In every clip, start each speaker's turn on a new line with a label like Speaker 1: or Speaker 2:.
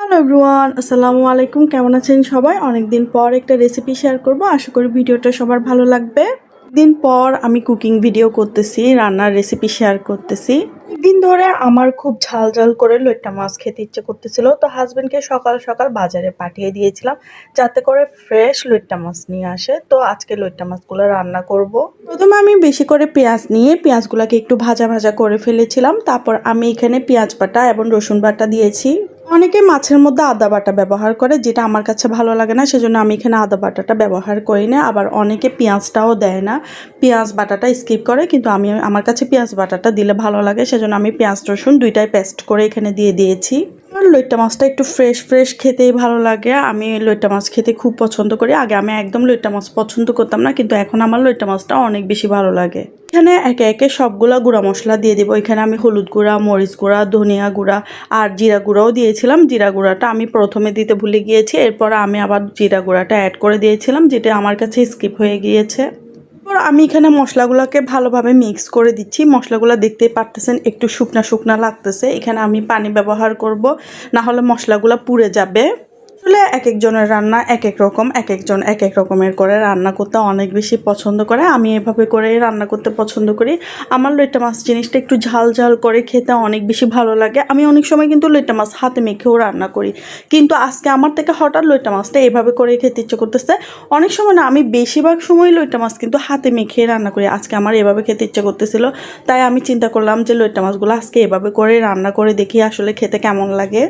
Speaker 1: Hello everyone, আসসালামু আলাইকুম। কেমন আছেন সবাই? অনেকদিন পর একটা রেসিপি শেয়ার করব। আশা করি ভিডিওটা সবার ভালো লাগবে। দিন পর আমি কুকিং ভিডিও করতেছি, রান্নার রেসিপি শেয়ার করতেছি। দিন ধরে আমার খুব ঝাল ঝাল করে লইট্টা মাছ খেতে ইচ্ছে করতেছিল, তো হাজবেন্ডকে সকাল সকাল বাজারে পাঠিয়ে দিয়েছিলাম যাতে করে ফ্রেশ লইট্টা মাছ নিয়ে আসে। তো আজকে লইট্টা মাছগুলো রান্না করব। প্রথমে আমি বেশি করে পেঁয়াজ নিয়ে পেঁয়াজগুলোকে একটু ভাজা ভাজা করে ফেলেছিলাম। তারপর আমি এখানে পেঁয়াজ বাটা এবং রসুন বাটা দিয়েছি। অনেকে মাছের মধ্যে আদা বাটা ব্যবহার করে, যেটা আমার কাছে ভালো লাগে না, সেজন্য আমি এখানে আদা বাটাটা ব্যবহার করি না। আবার অনেকে পেঁয়াজটাও দেয় না, পেঁয়াজ বাটাটা স্কিপ করে, কিন্তু আমার কাছে পেঁয়াজ বাটাটা দিলে ভালো লাগে, সেজন্য আমি পেঁয়াজ রসুন দুইটাই পেস্ট করে এখানে দিয়ে দিয়েছি। আর লইট্টা মাছটা একটু ফ্রেশ ফ্রেশ খেতেই ভালো লাগে। আমি লইট্টা মাছ খেতে খুব পছন্দ করি। আগে আমি একদম লইট্টা মাছ পছন্দ করতাম না, কিন্তু এখন আমার লইট্টা মাছটা অনেক বেশি ভালো লাগে। এখানে একে একে সবগুলা গুঁড়া মশলা দিয়ে দেবো। এখানে আমি হলুদ গুঁড়া, মরিচ গুঁড়া, ধনিয়া গুঁড়া আর জিরা গুঁড়াও দিয়েছিলাম। জিরা গুঁড়াটা আমি প্রথমে দিতে ভুলে গিয়েছি, এরপর আমি আবার জিরা গুঁড়াটা অ্যাড করে দিয়েছিলাম, যেটা আমার কাছে স্কিপ হয়ে গিয়েছে। এরপর আমি এখানে মশলাগুলোকে ভালোভাবে মিক্স করে দিচ্ছি। মশলাগুলো দেখতেই পারতেছেন একটু শুকনা শুকনা লাগতেছে। এখানে আমি পানি ব্যবহার করব, না হলে মশলাগুলো পুড়ে যাবে। আসলে এক একজনের রান্না এক এক রকম, এক একজন এক এক রকমের করে রান্না করতে অনেক বেশি পছন্দ করে। আমি এভাবে করেই রান্না করতে পছন্দ করি। আমার লইট্টা মাছ জিনিসটা একটু ঝাল ঝাল করে খেতে অনেক বেশি ভালো লাগে। আমি অনেক সময় কিন্তু লইট্টা মাছ হাতে মেখেও রান্না করি, কিন্তু আজকে আমার থেকে হঠাৎ লইট্টা মাছটা এভাবে করে খেতে ইচ্ছে করতেছে। অনেক সময় না, আমি বেশিরভাগ সময় লইট্টা মাছ কিন্তু হাতে মেখে রান্না করি। আজকে আমার এভাবে খেতে ইচ্ছে করতেছিল, তাই আমি চিন্তা করলাম যে লইট্টা মাছগুলো আজকে এভাবে করে রান্না করে দেখি আসলে খেতে কেমন লাগে।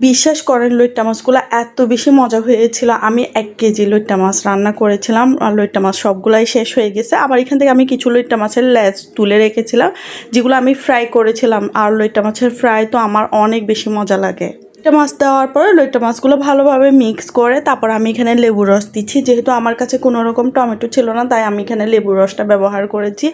Speaker 1: বিশ্বাস করেন, লইট্টা মাছগুলো এত বেশি মজা হয়েছিল। আমি 1 কেজি লইট্টা মাছ রান্না করেছিলাম, আর লইট্টা মাছ সবগুলাই শেষ হয়ে গেছে। আবার এখান থেকে আমি কিছু লইট্টা মাছের লেজ তুলে রেখেছিলাম, যেগুলো আমি ফ্রাই করেছিলাম। আর লইট্টা মাছের ফ্রাই তো আমার অনেক বেশি মজা লাগে। লইট্টা মাছ দেওয়ার পরে লইট্টা মাছগুলো ভালোভাবে মিক্স করে তারপর আমি এখানে লেবুর রস দিচ্ছি। যেহেতু আমার কাছে কোনো রকম টমেটো ছিল না, তাই আমি এখানে লেবুর রসটা ব্যবহার করেছি।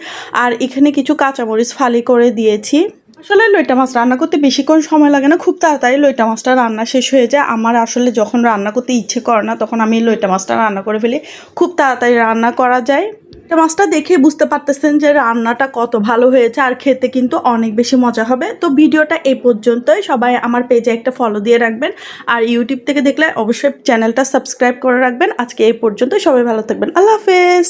Speaker 1: আর এখানে কিছু কাঁচামরিচ ফালি করে দিয়েছি। আসলে লইট্টা মাছ রান্না করতে বেশিক্ষণ সময় লাগে না, খুব তাড়াতাড়ি লইট্টা মাছটা রান্না শেষ হয়ে যায়। আমার আসলে যখন রান্না করতে ইচ্ছে করে না, তখন আমি লইট্টা মাছটা রান্না করে ফেলি। খুব তাড়াতাড়ি রান্না করা যায়। লইট্টা মাছটা দেখে বুঝতে পারতেছেন যে রান্নাটা কত ভালো হয়েছে, আর খেতে কিন্তু অনেক বেশি মজা হবে। তো ভিডিওটা এই পর্যন্তই। সবাই আমার পেজে একটা ফলো দিয়ে রাখবেন, আর ইউটিউব থেকে দেখলে অবশ্যই চ্যানেলটা সাবস্ক্রাইব করে রাখবেন। আজকে এই পর্যন্ত, সবাই ভালো থাকবেন। আল্লাহ হাফেজ।